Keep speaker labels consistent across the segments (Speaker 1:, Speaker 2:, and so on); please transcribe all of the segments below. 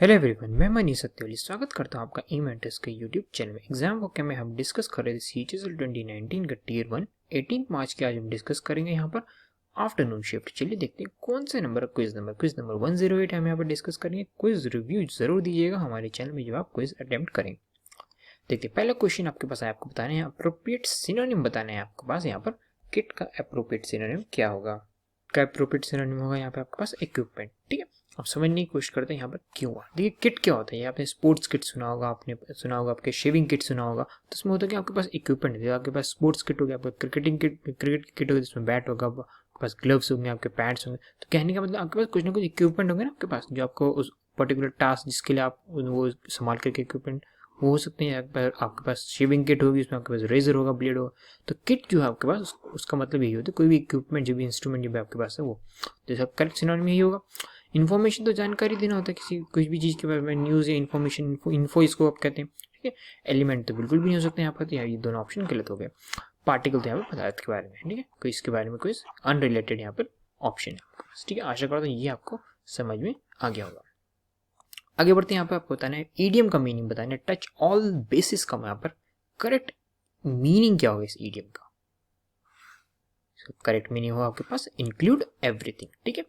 Speaker 1: Hello everyone, मैं मनीष सत्यवली स्वागत करता हूं आपका ई मेंटर्स के यूट्यूब चैनल में। एग्जाम वोके में हम डिस्कस कर रहे थे सीएचएसएल 2019 का टीयर 1 18 मार्च के। आज हम डिस्कस करेंगे यहाँ पर आफ्टरनून शिफ्ट। चलिए देखते हैं कौन से नंबर क्विज नंबर 108 हम यहाँ पर डिस्कस करेंगे। क्विज रिव्यू जरूर दीजिएगा हमारे चैनल में जब आप क्विज अटेम्प्ट करेंगे। देखिए पहला क्वेश्चन आपके पास है, आपको बताना है अप्रोप्रिएट सिनोनिम बताना है आपके पास यहाँ पर। किट का अप्रोप्रिएट सिनोनिम क्या होगा? का अप्रोप्रिएट सिनोनिम होगा यहाँ पे आपके पास इक्विपमेंट। ठीक है, अब समझने की कोशिश करते हैं यहाँ पर क्यों हुआ। देखिए किट क्या होता है, आपने स्पोर्ट्स किट सुना होगा, आपने सुना होगा आपके शेविंग किट सुना होगा, तो उसमें होता है कि आपके पास इक्विपमेंट है। आपके पास स्पोर्ट्स किट हो गया, आपका क्रिकेटिंग किट, क्रिकेट किट होगी जिसमें बैट होगा, आपके पास ग्लव्स होंगे, आपके पैड्स होंगे। तो कहने का मतलब आपके पास कुछ ना कुछ इक्विपमेंट होंगे ना आपके पास, जो आपको उस पर्टिकुलर टास्क जिसके लिए आप वो संभाल करके इक्विपमेंट वो हो सकते हैं। आपके पास शेविंग किट होगी, उसमें आपके पास रेजर होगा, ब्लेड होगा। तो किट जो है आपके पास उसका मतलब यही होता है, कोई भी इक्विपमेंट जो भी इंस्ट्रूमेंट जो भी आपके पास है वो। जैसे करेक्ट सिनोनिम यही होगा। इन्फॉर्मेशन तो जानकारी देना होता है किसी कुछ भी चीज़ के बारे में, न्यूज़ या इन्फॉर्मेशन, इन्फो इसको आप कहते हैं। ठीक है, एलिमेंट तो बिल्कुल भी नहीं हो सकते यहाँ पर, तो ये दोनों ऑप्शन गलत हो गए। पार्टिकल तो यहाँ पर पदार्थ के बारे में, ठीक है, कोई इसके बारे में कोई अनरिलेटेड यहाँ पर ऑप्शन है आपके पास। ठीक है, आशा करता हूँ ये आपको समझ में आ गया होगा। आगे बढ़ते हैं, यहाँ पे आपको बताना है ईडियम का मीनिंग बताना है। टच ऑल बेसिस का यहाँ पर करेक्ट मीनिंग क्या होगा इस ईडियम का? करेक्ट मीनिंग होगा आपके पास इंक्लूड एवरीथिंग। ठीक है,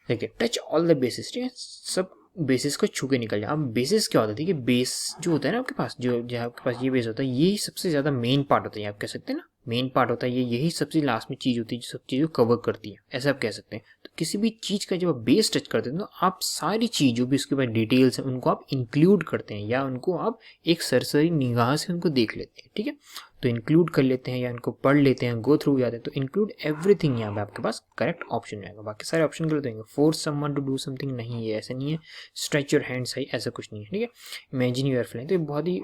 Speaker 1: देखिए टच ऑल द बेसिस, ठीक है, सब बेसिस को छू के निकल जाए। अब बेसिस क्या होता है? देखिए बेस जो होता है ना आपके पास, जो आपके पास ये बेस होता है, यही सबसे ज्यादा मेन पार्ट होता है, आप कह सकते हैं ना मेन पार्ट होता है ये, यही सबसे लास्ट में चीज होती है जो सब चीज़ों को कवर करती है, ऐसा आप कह सकते हैं। तो किसी भी चीज़ का जब आप बेस टच करते हैं तो आप सारी चीज़ जो भी उसके बाद डिटेल्स हैं उनको आप इंक्लूड करते हैं, या उनको आप एक सरसरी निगाह से उनको देख लेते हैं। ठीक है, तो इंक्लूड कर लेते हैं या इनको पढ़ लेते हैं, गो थ्रू जाते हैं। तो इंक्लूड एवरीथिंग यहाँ पे आपके पास करेक्ट ऑप्शन में आएगा। बाकी सारे ऑप्शन गलत होंगे। Force someone to do something नहीं है, ऐसा नहीं है। स्ट्रेच योर हैंड सही, ऐसा कुछ नहीं है। ठीक है, इमेजिन यू आर फ्लाइंग, तो ये बहुत ही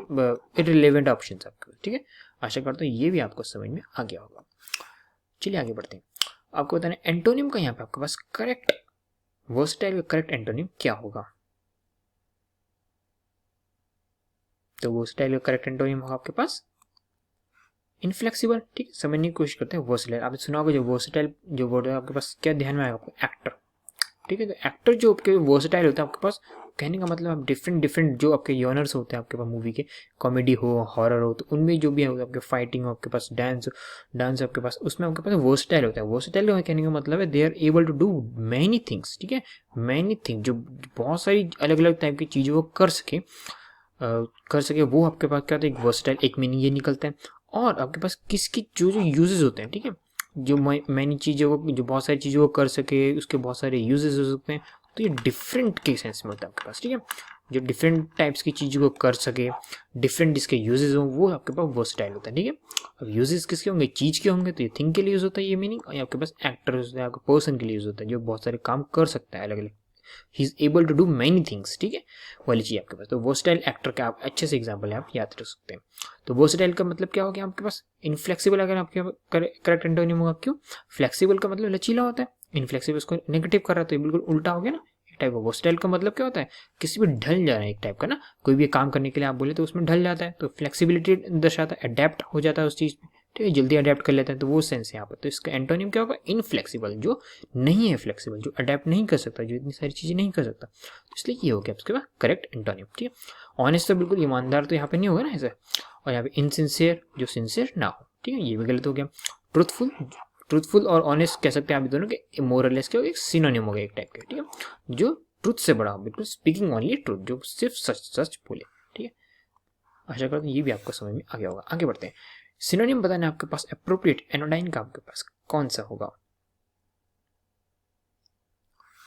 Speaker 1: इररिलेवेंट ऑप्शन है आपके। ठीक है, आशा करता हूँ ये भी आपको समझ में आ गया होगा। चलिए आगे बढ़ते हैं। आपको बताना है एंटोनिम का यहाँ पे आपके पास करेक्ट वर्सटाइल का करेक्ट एंटोनिम क्या होगा? तो वर्सटाइल का करेक्ट एंटोनिम होगा आपके पास इनफ्लेक्सिबल। ठीक है, समझने की कोशिश करते हैं। वर्सटाइल आपने सुना होगा, जो वर्सटाइल जो वर्ड है आपके पास क्या ध्यान में आएगा आपको? एक्टर। ठीक है, तो एक्टर जो आपके वर्सटाइल होता है आपके पास, कहने का मतलब आप डिफरेंट जो आपके जॉनर्स होते हैं आपके पास मूवी के, कॉमेडी हो हॉरर हो, तो उनमें जो भी है आपके फाइटिंग हो, आपके पास डांस आपके पास, उसमें आपके पास वर्सटाइल होता है। वर्सटाइल कहने का मतलब है they are able to do many things. ठीक है, मैनी थिंग, जो बहुत सारी अलग अलग टाइप की चीज़ों को कर सके वो आपके पास क्या होता है? एक वर्सटाइल, एक मीनिंग ये निकलता है। और आपके पास किसकी जो जो यूजेस होते हैं, ठीक है, जो मैनी चीज़ों को, जो बहुत सारी चीज़ों को कर सके, उसके बहुत सारे यूजेस हो सकते हैं। तो ये डिफरेंट के सेंस में होता है आपके पास। ठीक है, जो डिफरेंट टाइप्स की चीज़ों को कर सके, डिफरेंट जिसके यूजेस हों, वो आपके पास वर्सटाइल होता है। ठीक है, अब यूजेस किसके होंगे? चीज़ के होंगे, तो ये थिंग के लिए यूज होता है ये मीनिंग। और आपके पास एक्टर होता है, आपके पर्सन के लिए यूज होता है जो बहुत सारे काम कर सकता है अलग अलग। He is able to do many things. ठीक है, वाली चीज आपके पास। तो वर्सटाइल एक्टर का आप अच्छे से एग्जांपल है, आप याद रख सकते हैं। तो वर्सटाइल का मतलब क्या हो गया आपके पास? इनफ्लेक्सिबल अगर आपके करेक्ट एंटोनिम होगा। क्यों? फ्लेक्सिबल का मतलब लचीला होता है, इनफ्लेक्सिबल उसको नेगेटिव कर रहा है, तो ये बिल्कुल उल्टा हो गया ना। एक टाइप का वर्सटाइल का मतलब क्या होता है? किसी भी ढल जा रहा है, एक टाइप का ना, कोई भी काम करने के लिए आप बोले तो उसमें ढल जाता है, तो फ्लेक्सिबिलिटी दर्शाता है, अडेप्ट हो जाता है उस चीज में। ठीक है, जल्दी अडेप्ट कर लेते हैं, तो वो सेंस है यहाँ पर। तो इसका एंटोनिम क्या होगा? इनफ्लेक्सिबल, जो नहीं है फ्लेक्सिबल, जो अडेप्ट नहीं कर सकता, जो इतनी सारी चीजें नहीं कर सकता। तो इसलिए ये हो गया उसके बाद करेक्ट एंटोनिम। ठीक है, ऑनेस्ट तो बिल्कुल ईमानदार तो यहाँ पे नहीं होगा ना ऐसा। और यहाँ पे इनसिंसियर, जो सिंसियर ना हो। ठीक है, ये भी गलत हो गया। ट्रूथफुल और ऑनेस्ट कह सकते हैं आप दोनों के मोरलेस के एक सिनोनिम हो गया एक टाइप के। ठीक है, जो ट्रुथ से बड़ा हो, बिल्कुल स्पीकिंग ओनली ट्रुथ, जो सिर्फ सच बोले। ठीक है, आशा करता हूँ ये भी आपको समझ में आ गया होगा। आगे बढ़ते हैं। सिनोनिम बताना आपके पास एप्रोप्रिएट एनोडाइन का आपके पास कौन सा होगा?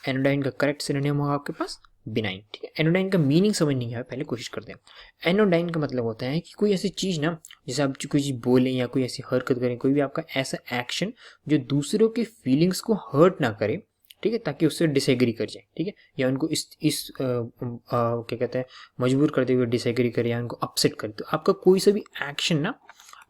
Speaker 1: एनोडाइन का करेक्ट सिनोनिम होगा आपके पास बिनाइन। ठीक है, एनोडाइन का मीनिंग समझने की पहले कोशिश करते हैं। एनोडाइन का मतलब होता है कि कोई ऐसी चीज ना, जैसे आप कोई चीज बोलें या कोई ऐसी हरकत करें, कोई भी आपका ऐसा एक्शन जो दूसरों की फीलिंग्स को हर्ट ना करे। ठीक है, ताकि उससे डिसएग्री कर जाए। ठीक है, या उनको क्या कहते हैं, मजबूर करते हुए डिसएग्री करे या उनको अपसेट करे। तो आपका कोई सा भी एक्शन ना,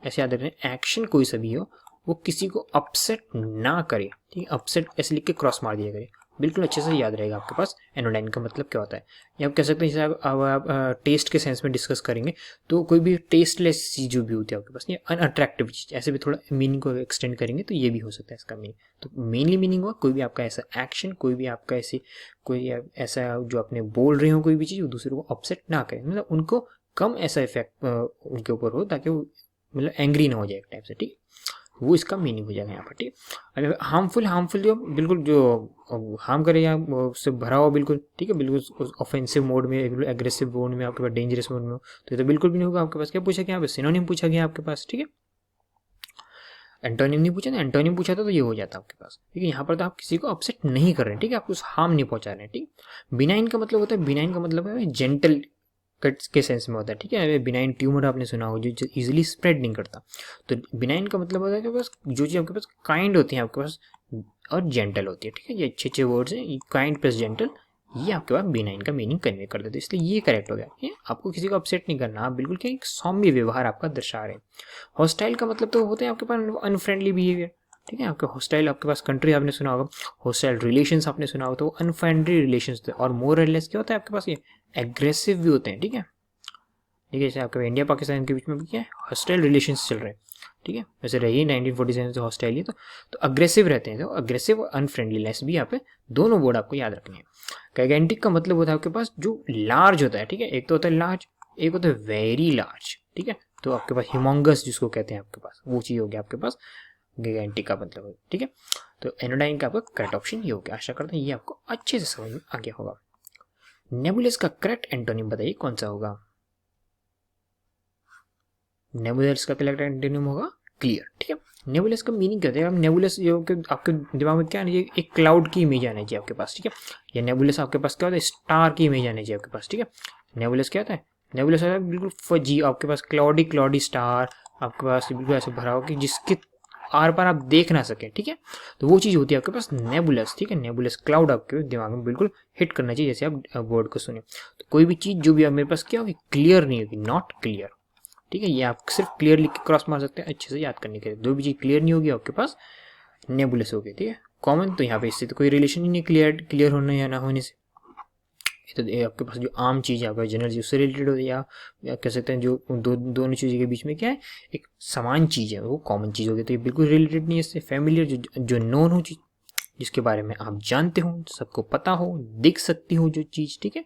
Speaker 1: ऐसे याद रखना, एक्शन कोई सा भी हो वो किसी को अपसेट ना करे। ठीक है, अपसेट ऐसे लिख के क्रॉस मार दिया करे, बिल्कुल अच्छे से याद रहेगा आपके पास एनोडाइन का मतलब क्या होता है। या आप कह सकते हैं जैसे आप टेस्ट के सेंस में डिस्कस करेंगे तो कोई भी टेस्टलेस चीज जो भी होती है आपके पास, ये अनअट्रैक्टिव चीज, ऐसे भी थोड़ा मीनिंग को एक्सटेंड करेंगे तो ये भी हो सकता है इसका मीनिंग। तो मेनली मीनिंग हुआ कोई भी आपका ऐसा एक्शन, कोई भी आपका कोई ऐसा जो आपने बोल रहे हो कोई भी चीज़ वो दूसरे को अपसेट ना करे, मतलब उनको कम ऐसा इफेक्ट उनके ऊपर हो ताकि वो मतलब एंग्री ना हो जाए एक टाइप से, ठीक, वो इसका मीनिंग हो जाएगा यहाँ पर, ठीक। अगर हार्मफुल जो बिल्कुल जो हार्म करे या उससे भरा हो बिल्कुल, ठीक है, बिल्कुल ऑफेंसिव मोड में, बिल्कुल एग्रेसिव मोड में, आपके पास डेंजरस मोड में हो तो ये तो बिल्कुल भी नहीं होगा। आपके पास क्या पूछा गया यहाँ पे, सिनोनिम पूछा गया आपके पास, ठीक है, एंटोनिम नहीं पूछा ना, एंटोनिम पूछा था तो ये हो जाता आपके पास, ठीक है। यहाँ पर तो आप किसी को अपसेट नहीं कर रहे हैं, ठीक है, आप कुछ हार्म नहीं पहुंचा रहे हैं, ठीक। बिनाइन का मतलब होता है, बिनाइन का मतलब है जेंटल कट्स के सेंस में होता है, ठीक है। बिनाइन ट्यूमर आपने सुना हो जो इजीली स्प्रेड नहीं करता, तो बिनाइन का मतलब होता है कि बस जो चीज़ आपके पास काइंड होती है आपके पास और जेंटल होती है, ठीक है। ये अच्छे वर्ड्स हैं, काइंड प्लस जेंटल, ये आपके पास बिनाइन का मीनिंग कन्वे कर देते हैं, इसलिए ये करेक्ट हो गया। ये आपको किसी को अपसेट नहीं करना, आप बिल्कुल क्या एक सौम्य व्यवहार आपका दर्शा रहे हैं। हॉस्टाइल का मतलब तो होते हैं आपके पास अनफ्रेंडली बिहेवियर, ठीक है। आपके हॉस्टाइल आपके पास कंट्री आपने सुना होगा, हॉस्टाइल रिलेशंस आपने सुना होगा, तो अनफ्रेंडली रिलेशंस और मोर और लेस क्या होता है आपके पास, ये एग्रेसिव भी होते हैं, ठीक है। ठीक है, जैसे आपके इंडिया पाकिस्तान के बीच में भी क्या है, हॉस्टाइल रिलेशंस चल रहे हैं, ठीक है। वैसे रही 1947 से हॉस्टाइल ही, तो अग्रेसिव रहते हैं, तो अग्रेसिव और अनफ्रेंडलीनेस भी यहाँ पे दोनों वर्ड आपको याद रखने हैं। गैगेंटिक का मतलब होता है आपके पास जो लार्ज होता है, ठीक है, एक तो होता है लार्ज, एक होता है वेरी लार्ज, ठीक है। तो आपके पास ह्यूमंगस जिसको कहते हैं आपके पास, वो चीज़ हो गया आपके पास गैगेंटिक का मतलब, ठीक है। तो एनोडाइन का आपका करेक्ट ऑप्शन ये हो गया। आशा करते हैं ये आपको अच्छे से समझ में आ गया होगा। नेबुलस का करेक्ट एंटोनिम बताइए कौन सा होगा। नेबुलस का करेक्ट एंटोनिम होगा क्लियर, ठीक है। नेबुलस का मीनिंग क्या होता है, नेबुलस जो आपके दिमाग में क्या आना चाहिए, एक क्लाउड की इमेज आनी चाहिए आपके पास, ठीक है। या नेबुलस आपके पास क्या होता है, स्टार की इमेज आनी चाहिए आपके पास, ठीक है। नेबुलस क्या होता है, नेबुलस होता है बिल्कुल फजी, आपके पास क्लाउडी स्टार आपके पास बिल्कुल ऐसे भरा हो कि जिसके आर पार आप देख ना सके, ठीक है। तो वो चीज़ होती है आपके पास नेबुलस, ठीक है। नेबुलस क्लाउड आपके दिमाग में बिल्कुल हिट करना चाहिए जैसे आप वर्ड को सुने। तो कोई भी चीज़ जो भी मेरे पास क्या होगी, क्लियर नहीं होगी, नॉट क्लियर, ठीक है। ये आप सिर्फ क्लियर लिख के क्रॉस मार सकते हैं अच्छे से याद करने के लिए। जो भी चीज़ क्लियर नहीं होगी आपके पास नेबुलस होगी, ठीक है। कॉमन तो यहाँ पे इससे तो कोई रिलेशन ही नहीं क्लियर होने या ना होने से। तो आपके पास जो आम चीज़ है आपका जनरल चीज उससे रिलेटेड हो, या कह सकते हैं जो दोनों चीज़ों के बीच में क्या है एक समान चीज़ है वो कॉमन चीज़ होगी, तो ये बिल्कुल रिलेटेड नहीं है इससे। फैमिलियर जो नोन हो चीज़, जिसके बारे में आप जानते हो, सबको पता हो, दिख सकती हो जो चीज़, ठीक है,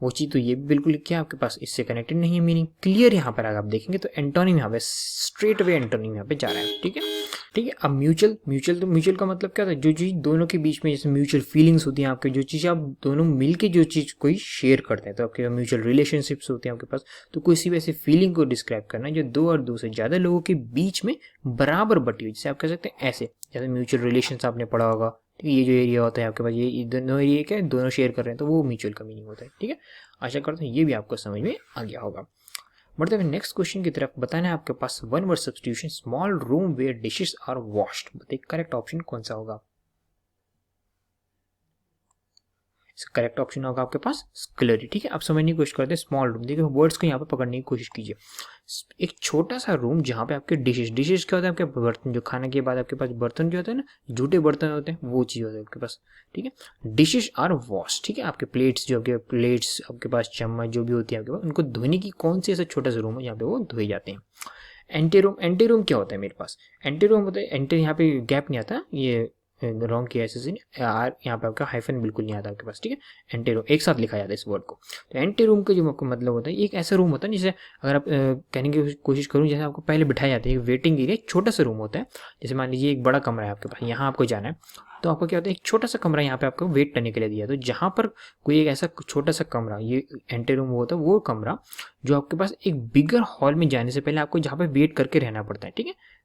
Speaker 1: वो चीज़, तो ये बिल्कुल क्या आपके पास इससे कनेक्टेड नहीं है। मीनिंग क्लियर यहाँ पर अगर आप देखेंगे तो एंटोनिम यहाँ पे स्ट्रेट वे एंटोनिम यहाँ पे जा रहा है, ठीक है, ठीक है। अब म्यूचुअल का मतलब क्या होता है, जो चीज़ दोनों के बीच में जैसे म्यूचुअल फीलिंग्स होती हैं आपके, जो चीज़ आप दोनों मिलके जो चीज़ कोई शेयर करते हैं, तो आपके म्यूचुअल रिलेशनशिप्स होते हैं आपके पास। तो कोई सी वैसे फीलिंग को डिस्क्राइब करना है जो दो और दो से ज़्यादा लोगों के बीच में बराबर बटी हुई, जैसे आप कह सकते हैं ऐसे, जैसे म्यूचुअल रिलेशंस आपने पढ़ा होगा, ठीक है। ये जो एरिया होता है आपके पास, ये दोनों एरिया क्या है, दोनों शेयर कर रहे हैं, तो वो म्यूचुअल का मीनिंग होता है, ठीक है। आशा करते हैं ये भी आपको समझ में आ गया होगा। बढ़ते हुए नेक्स्ट क्वेश्चन की तरफ। बताना है आपके पास one word substitution, small room where dishes are washed, बताइए करेक्ट ऑप्शन कौन सा होगा। इसका करेक्ट ऑप्शन होगा आपके पास स्कलरी, ठीक है। आप समझने की कोशिश करते हैं स्मॉल रूम, देखिए वर्ड्स को यहाँ पे पकड़ने की कोशिश कीजिए। एक छोटा सा रूम जहाँ पे आपके डिशेस क्या होता है, आपके बर्तन, जो खाने के बाद आपके पास बर्तन जो होते हैं ना, जूठे बर्तन होते हैं, वो चीज़ होता है आपके पास, ठीक है। डिशेस आर वॉश, ठीक है। आपके प्लेट्स आपके पास चम्मच जो भी होती है आपके पास, उनको धोने की कौन सी ऐसा छोटा सा रूम है जहाँ पे वो धोए जाते हैं। एंटी रूम क्या होता है मेरे पास, एंटी रूम होता है, एंटी यहाँ पे गैप नहीं आता, ये रॉन्ग किया ऐसे यार, यहाँ पे आपका हाइफन बिल्कुल नहीं आता आपके पास, ठीक है। एंटी रूम एक साथ लिखा जाता है इस वर्ड को। तो एंटी रूम का जो मतलब होता है, एक ऐसा रूम होता है जिसे अगर आप कहने की कोशिश करूँ, जैसे आपको पहले बिठाया जाता है, एक वेटिंग एरिया, छोटा सा रूम होता है। जैसे मान लीजिए एक बड़ा कमरा है आपके पास, यहाँ आपको जाना है, तो आपको क्या होता है, एक छोटा सा कमरा यहाँ पे आपको वेट करने के लिए दिया, तो जहाँ पर कोई एक ऐसा छोटा सा कमरा, ये एंटी रूम होता है, वो कमरा जो आपके पास एक बिगर हॉल में जाने से पहले आपको जहाँ पे वेट करके रहना पड़ता है, ठीक है।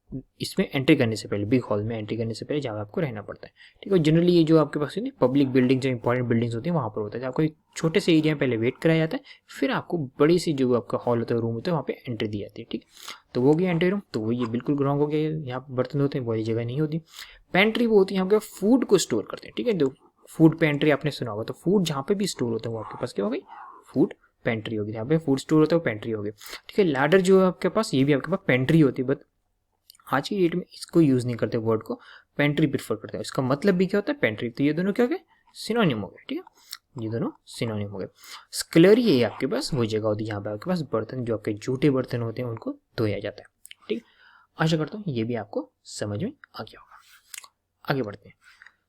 Speaker 1: इसमें एंट्री करने से पहले, बिग हॉल में एंट्री करने से पहले जहाँ आपको रहना पड़ता है, ठीक है। जनरली ये जो आपके पास है पब्लिक बिल्डिंग, जो इंपॉर्टेंट बिल्डिंग्स होती है वहाँ पर होता है, आपको एक छोटे से एरिया में पहले वेट कराया जाता है, फिर आपको बड़ी सी जो आपका हॉल होता है, रूम होता है, वहाँ पे एंट्री दी जाती है, ठीक। तो वो गया एंट्री रूम, तो वो ये बिल्कुल रॉन्ग हो गया, यहाँ पर बर्तन होते हैं, बड़ी जगह नहीं होती। पेंट्री वो होती है, यहाँ पे फूड को स्टोर करते हैं, ठीक है। जो फूड पेंट्री आपने सुना होगा, तो फूड जहाँ पे भी स्टोर होता है वो आपके पास क्या हो गई, फूड पेंट्री होगी। यहाँ पे फूड स्टोर होता है वो पेंट्री होगी, ठीक है। लैडर जो है आपके पास, ये भी आपके पास पेंट्री होती है, बट आज की डेट में इसको यूज़ नहीं करते, वर्ड को पेंट्री प्रीफर करते हैं। इसका मतलब भी क्या होता है, पेंट्री। तो ये दोनों क्या हो गए, सिनोनिम हो गए, ठीक है, ये दोनों सिनोनिम हो गए। स्कलरी है आपके पास वो जगह होती है जहाँ पे आपके पास बर्तन, जो आपके जूठे बर्तन होते हैं उनको धोया जाता है, ठीक है। आशा करता हूँ ये भी आपको समझ में आ गया होगा। आगे बढ़ते हैं।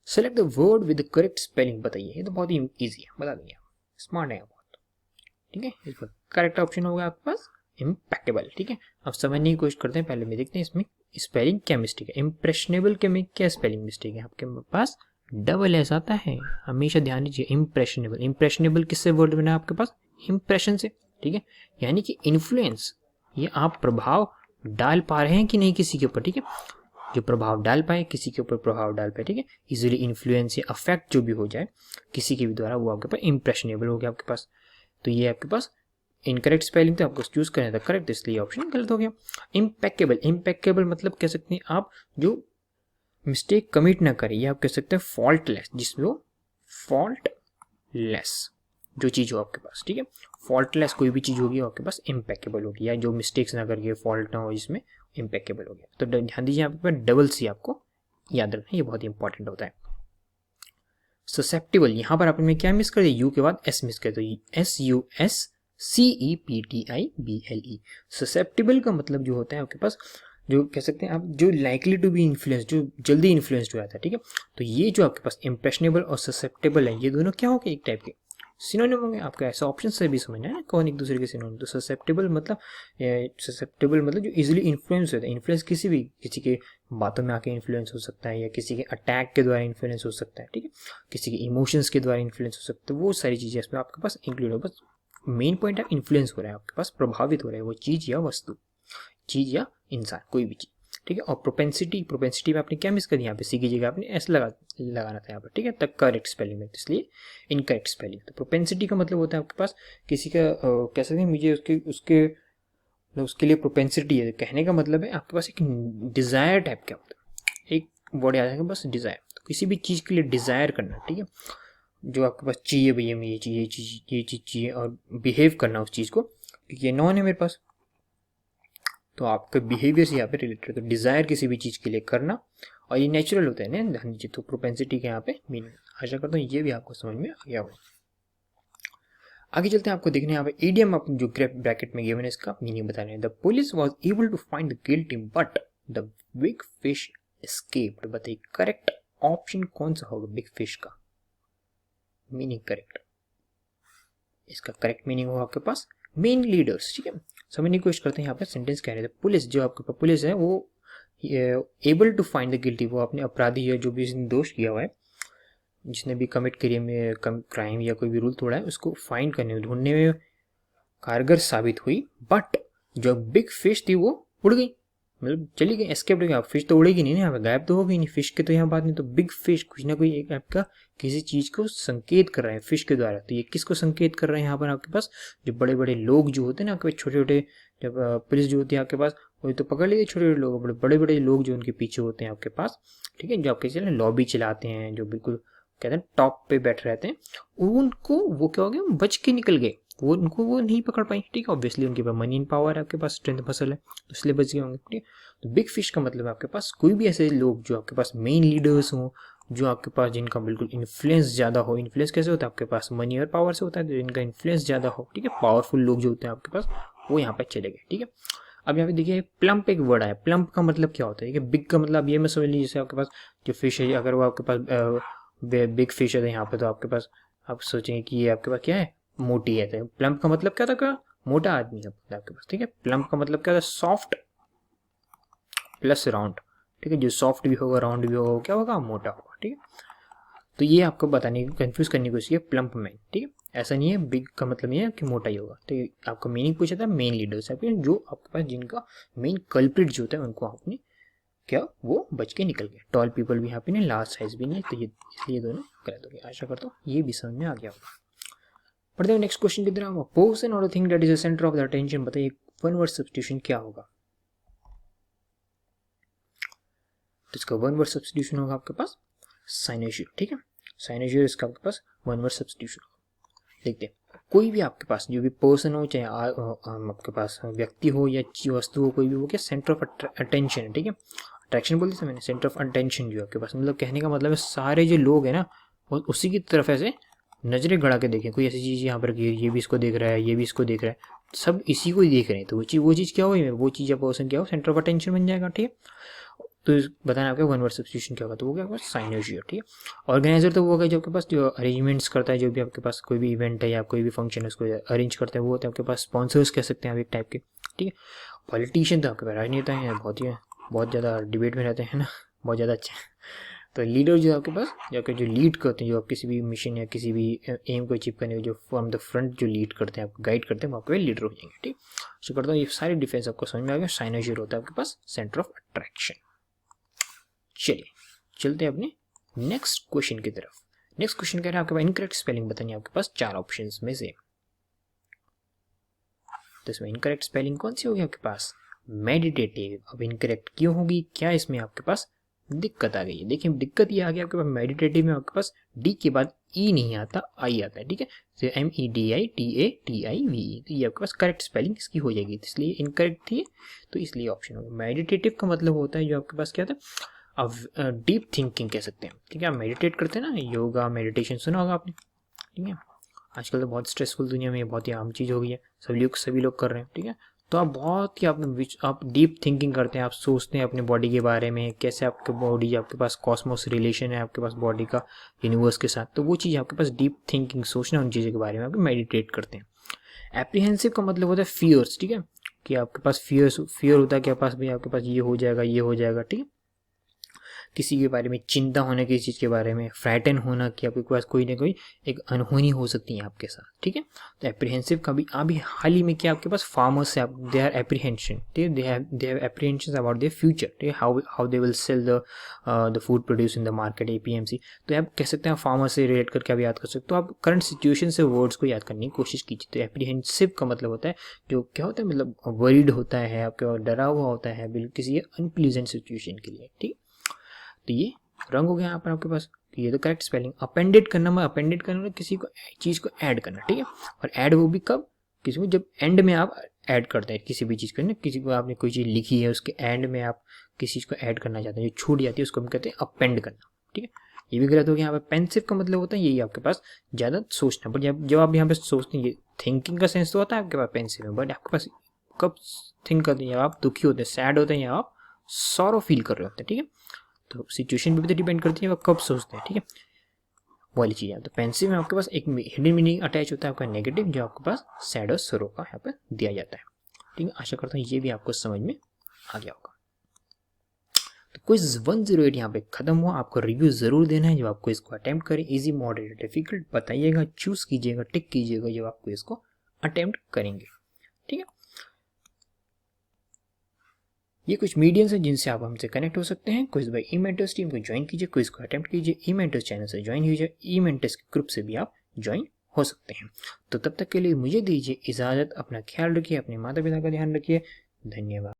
Speaker 1: Select the word with the correct spelling, बताइए, ये तो बहुत ही ईजी है, बता देंगे आप, स्मार्ट है बहुत, ठीक है। इसका करेक्ट ऑप्शन होगा आपके पास इम्पेकेबल, ठीक है। अब समझने की कोशिश करते हैं, पहले में देखते हैं इसमें स्पेलिंग क्या मिस्टेक है। इम्प्रेशनेबल के में क्या स्पेलिंग मिस्टेक है, आपके पास डबल एस आता है, हमेशा ध्यान दीजिए। इम्प्रेशनेबल, इम्प्रेशनेबल किससे वर्ड बना आपके पास, इम्प्रेशन से, ठीक है, यानी कि इन्फ्लुएंस, ये आप प्रभाव डाल पा रहे हैं कि नहीं किसी के ऊपर, ठीक है, जो प्रभाव डाल पाए, किसी के ऊपर प्रभाव डाल पाए, ठीक है, इजीली इन्फ्लुएंस या अफेक्ट जो भी हो जाए किसी के भी द्वारा, वो आपके पास इम्प्रेशनेबल हो गया आपके पास। तो ये आपके पास इनकरेक्ट स्पेलिंग, तो आपको चूज करना था करेक्ट, इसलिए ऑप्शन गलत हो गया। इम्पेकेबल, इम्पेकेबल मतलब कह सकते हैं आप जो मिस्टेक कमिट ना करें, ये आप कह सकते हैं फॉल्टलेस, जिसमें वो फॉल्टलेस जो चीज हो आपके पास, ठीक है, फॉल्टलेस कोई भी चीज होगी आपके पास इम्पेकेबल होगी, या जो मिस्टेक्स ना करके फॉल्ट ना हो जिसमें इम्पेकेबल हो गया। तो ध्यान दीजिए आपके पास डबल सी आपको याद रखना, ये बहुत इंपॉर्टेंट होता है। ससेप्टिबल, यहां पर आपने क्या मिस कर दिया, यू के बाद एस मिस कर दिया, SUSCEPTIBLE। ससेप्टिबल का मतलब जो होता है आपके पास, जो कह सकते हैं आप, जो लाइकली टू बी इन्फ्लुएंस, जो जल्दी इन्फ्लुएंस्ड हो जाता है, ठीक है। तो ये जो आपके पास इम्प्रेशनेबल और ससेप्टेबल है, ये दोनों क्या हो गए, एक टाइप के सिनोनिम होंगे। आपका ऐसा ऑप्शन से भी समझना है कौन एक दूसरे के सिनोनिम। तो ससेप्टेबल मतलब जो इजीली इन्फ्लुएंस होता है, इन्फ्लुएंस किसी के बातों में आके इन्फ्लुएंस हो सकता है, या किसी के अटैक के द्वारा इन्फ्लुएंस हो सकता है, ठीक है, किसी के इमोशंस के द्वारा इन्फ्लुएंस हो सकता है, वो सारी चीजें इसमें आपके पास इंक्लूड हो। बस मेन पॉइंट है इन्फ्लुएंस हो रहा है आपके पास, प्रभावित हो रहा है वो चीज या वस्तु, चीज या इंसान, कोई भी चीज, ठीक है। और प्रोपेंसिटी में आपने क्या मिस कर दिया, यहाँ पे सी की जगह आपने एस लगाना था यहाँ पर, ठीक है, तब करेक्ट स्पेलिंग में, इसलिए इनकरेक्ट स्पेलिंग। तो प्रोपेंसिटी का मतलब होता है आपके पास किसी का कह सकते हैं मुझे उसके लिए प्रोपेंसिटी है, कहने का मतलब है आपके पास एक डिजायर टाइप का होता है, एक वर्ड याद है बस, डिजायर। तो किसी भी चीज के लिए डिजायर करना, ठीक है, जो आपके पास चाहिए, भैया मैं ये चीज चाहिए, और बिहेव करना उस चीज को, क्योंकि ये नॉन है मेरे पास, तो आपके बिहेवियर से यहाँ पे रिलेटेड, तो डिजायर किसी भी चीज के लिए करना, और ये नेचुरल होता है ना ध्यान दीजिए। तो प्रोपेंसिटी के यहाँ पे मीनिंग, आशा करता हूँ ये भी आपको समझ में आ गया होगा। आगे चलते हैं, आपको देखने यहाँ पे ईडियम आप जो ब्रैकेट में गिवन है इसका मीनिंग बता रहे हैं। The police was able to find the guilty but the big fish escaped. बताइए करेक्ट ऑप्शन कौन सा होगा, बिग फिश का मीनिंग करेक्ट, इसका करेक्ट मीनिंग होगा आपके पास मेन लीडर्स, ठीक है। समझने की कोशिश करते हैं, यहाँ पे सेंटेंस कह रहे थे पुलिस, जो आपके पास पुलिस है वो able to find the guilty, वो अपने अपराधी है जो भी इसने दोष किया हुआ है, जिसने भी कमिट करिए में क्राइम या कोई भी रूल तोड़ा है, उसको फाइंड करने में, ढूंढने में कारगर साबित हुई। बट जो बिग फिश थी वो उड़ गई, मतलब चली गई, एस्केप हो गई। आप फिश तो उड़ेगी नहीं ना, यहाँ पे गायब तो हो गई नहीं फिश के, तो यहाँ बात नहीं। तो बिग फिश कुछ ना कोई एक आपका किसी चीज को संकेत कर रहा है फिश के द्वारा। तो ये किसको संकेत कर रहे हैं यहाँ पर आपके पास, जो बड़े बड़े लोग जो होते हैं ना आपके छोटे छोटे, जब पुलिस जो होती है आपके पास, वही तो पकड़ लिए छोटे छोटे लोग, बड़े बड़े लोग जो उनके पीछे होते हैं आपके पास, ठीक है, जो आपके चले लॉबी चलाते हैं, जो बिल्कुल कहते हैं टॉप पे बैठ रहते हैं, उनको वो क्या हो गया, बच के निकल गए, वो उनको वो नहीं पकड़ पाई, ठीक है। ऑब्वियसली उनके पास मनी इन पावर है, आपके पास स्ट्रेंथ मसल है, तो इसलिए बच गए होंगे, ठीक है। तो बिग फिश का मतलब आपके पास कोई भी ऐसे लोग जो आपके पास मेन लीडर्स हों, जो आपके पास जिनका बिल्कुल इन्फ्लुएंस ज्यादा हो। इन्फ्लुएंस कैसे होता है, आपके पास मनी और पावर से होता है, तो जिनका इन्फ्लुएंस ज्यादा हो, ठीक है, पावरफुल लोग जो होते हैं आपके पास, वो यहाँ पे चले गए, ठीक है। अब यहाँ पे देखिए प्लम्प एक वर्ड आया, प्लम्प का मतलब क्या होता है, कि बिग का मतलब ये मैं समझ लीजिए, जैसे आपके पास जो फिश है, अगर वो आपके पास बिग फिश है यहाँ पे, तो आपके पास आप सोचेंगे कि ये आपके पास क्या है, मोटी है। तो प्लम्प का मतलब क्या था, क्या मोटा आदमी है आपके पास, ठीक है। प्लम्प का मतलब क्या था, सॉफ्ट प्लस राउंड, ठीक है, जो सॉफ्ट भी होगा राउंड भी होगा क्या होगा, मोटा होगा, ठीक है। तो ये आपको बताने की, कंफ्यूज करने की कोशिश है, प्लम्प मैन, ठीक है, ऐसा नहीं है बिग का मतलब ये है कि मोटा ही होगा। तो आपका मीनिंग पूछा था मेन लीडर्स आपके, जो आपके पास जिनका मेन कल्प्रिट जो होता है उनको आपने क्या वो बच के निकल गए। टॉल पीपल भी यहाँ पे नहीं, लार्ज साइज भी नहीं, तो ये इसलिए दोनों गलत हो गए। आशा करता हूँ ये भी समझ में आ गया होगा। पढ़ते हैं नेक्स्ट क्वेश्चन की तरफ। पर्सन और thing that is the centre of the attention. बताइए वन वर्ड सब्स्टिट्यूशन क्या होगा। तो इसका वन वर्ड सब्स्टिट्यूशन होगा आपके पास साइनेशियल, ठीक है, साइनेशियल इसका आपके पास वन वर्ड सब्स्टिट्यूशन होगा। देखते हैं कोई भी आपके पास जो भी पर्सन हो, चाहे आपके पास व्यक्ति हो या वस्तु हो, कोई भी हो, क्या सेंटर ऑफ अटेंशन है, ठीक है। अट्रैक्शन बोल दी मैंने, सेंटर ऑफ अटेंशन जो आपके पास, मतलब कहने का मतलब है सारे जो लोग हैं ना और उसी की तरफ ऐसे नजरें गड़ा के देखें, कोई ऐसी चीज़ यहाँ पर रखी है, ये भी इसको देख रहा है, ये भी इसको देख रहा है, सब इसी को ही देख रहे हैं, तो वो चीज़ क्या हुई, वो चीज़ या पर्सन क्या हो, सेंटर ऑफ अटेंशन बन जाएगा। ठीक है, तो बताना आपका वन वर्ड सब्स्टिट्यूशन क्या होगा, तो वो क्या होगा, साइनर्जिया। ठीक है, ऑर्गेनाइजर तो वो होगा जो आपके पास जो अरेंजमेंट्स करता है, जो भी आपके पास कोई भी इवेंट है या कोई भी फंक्शन है उसको अरेंज करता है, वो होता है आपके पास स्पॉन्सर्स कह सकते हैं आप एक टाइप के। ठीक है, पॉलिटिशियन तो आपके पास राजनेता हैं, बहुत ज़्यादा डिबेट में रहते हैं ना, बहुत ज़्यादा अच्छे। तो लीडर जो आपके पास जो लीड करते हैं, जो आप किसी भी मिशन या किसी भी एम को अचीव करने जो फ्रॉम द फ्रंट जो लीड करते हैं, आपको गाइड करते हैं, वो आपके लीडर हो जाएंगे। ठीक, सो करता हूँ ये सारी डिफेंस आपको समझ में आ गया। साइनर्जिया होता है आपके पास सेंटर ऑफ अट्रैक्शन। चलिए चलते हैं अपने नेक्स्ट क्वेश्चन की तरफ। नेक्स्ट क्वेश्चन कह रहा है आपके पास इनकरेक्ट स्पेलिंग बतानी है आपके पास 4 ऑप्शन में से, तो इसमें इनकरेक्ट स्पेलिंग कौन सी होगी आपके पास, मेडिटेटिव। अब इनकरेक्ट क्यों होगी, क्या इसमें आपके पास दिक्कत आ गई है, देखिए दिक्कत ये आ गई आपके पास मेडिटेटिव में आपके पास डी के बाद ई नहीं आता, आई आता है। ठीक है, तो MEDITATIVE, तो ये आपके पास करेक्ट स्पेलिंग इसकी हो जाएगी, तो इसलिए इनकरेक्ट थी, तो इसलिए ऑप्शन होगा। मेडिटेटिव का मतलब होता है जो आपके पास क्या था, अब डीप थिंकिंग कह सकते हैं। ठीक है, आप मेडिटेट करते हैं ना, योगा मेडिटेशन सुना होगा आपने। ठीक है, आजकल तो बहुत स्ट्रेसफुल दुनिया में बहुत ही आम चीज़ हो गई है, सभी लोग कर रहे हैं। ठीक है, तो आप बहुत ही आप डीप थिंकिंग करते हैं, आप सोचते हैं अपने बॉडी के बारे में, कैसे आपके बॉडी, आपके पास कॉस्मोस रिलेशन है आपके पास बॉडी का यूनिवर्स के साथ, तो वो चीज़ आपके पास डीप थिंकिंग, सोचना उन चीज़ों के बारे में आप मेडिटेट करते हैं। एप्रीहेंसिव का मतलब होता है फियर्स। ठीक है, कि आपके पास फियर होता है कि आपके पास ये हो जाएगा। ठीक है, किसी के बारे में चिंता होना, किसी चीज़ के बारे में फ्राइटन होना कि आपके पास कोई ना कोई एक अनहोनी हो सकती है आपके साथ। ठीक है, तो एप्रीहेंसिव का भी अभी हाल ही में क्या आपके पास फार्मर्स से दे आर एप्रीहेंशन, ठीक है, they have apprehension about their future. ठीक है, how they will sell the food produce in the market, APMC। तो आप कह सकते हैं फार्मर से रिलेट करके आप याद कर सकते हो, तो आप करंट सिचुएशन से वर्ड्स को याद करने की कोशिश कीजिए। तो एप्रीहेंसिव का मतलब होता है जो क्या होता है, मतलब वरीड होता है, आपके डरा हुआ होता है बिल्कुल किसी अनप्लीजेंट सिचुएशन के लिए। ठीक, तो ये रंग हो गया यहाँ पर आपके पास, ये तो करेक्ट स्पेलिंग। अपेंडेड करना किसी को चीज़ को ऐड करना। ठीक है, और ऐड वो भी कब, किसी को जब एंड में आप ऐड करते हैं किसी भी चीज़ को ना, किसी को आपने कोई चीज़ लिखी है उसके एंड में आप किसी चीज़ को ऐड करना चाहते हैं, जो छूट जाती है उसको हम कहते हैं अपेंड करना। ठीक है, ये भी गलत हो गया यहाँ पर। पेंसिव का मतलब होता है यही आपके पास ज़्यादा सोचना, बट जब आप यहाँ पे सोचते हैं, ये थिंकिंग का सेंस तो होता है आपके पास पेंसिव में, बट आपके पास कब थिंक करते हैं, जब आप दुखी होते हैं, सैड होते हैं, या आप सॉरो फील कर रहे होते हैं। ठीक है, तो सिचुएशन पे भी तो डिपेंड करती है आप कब सोचते हैं। ठीक है, वाली चीज़ है। तो पेंसिव में आपके पास एक हिडन मीनिंग अटैच होता है आपका नेगेटिव, जो आपके पास सैड और सरो का यहाँ पर दिया जाता है। ठीक है, आशा करता हूँ ये भी आपको समझ में आ गया होगा। तो क्विज 108 यहाँ पे खत्म हुआ। आपको रिव्यू जरूर देना है जब आपको इसको अटेम्प्ट करें, इजी मॉडरेट डिफिकल्ट बताइएगा, चूज कीजिएगा, टिक कीजिएगा जब आपको इसको अटेम्प्ट करेंगे। ठीक है, ये कुछ मीडियम्स हैं जिनसे आप हमसे कनेक्ट हो सकते हैं। क्विज बाय ई मेंटर्स टीम को ज्वाइन कीजिए, क्विज को अटेम्प्ट कीजिए, ई मेंटर्स चैनल से ज्वाइन कीजिए, ई मेंटर्स के ग्रुप से भी आप ज्वाइन हो सकते हैं। तो तब तक के लिए मुझे दीजिए इजाज़त, अपना ख्याल रखिए, अपने माता पिता का ध्यान रखिए, धन्यवाद।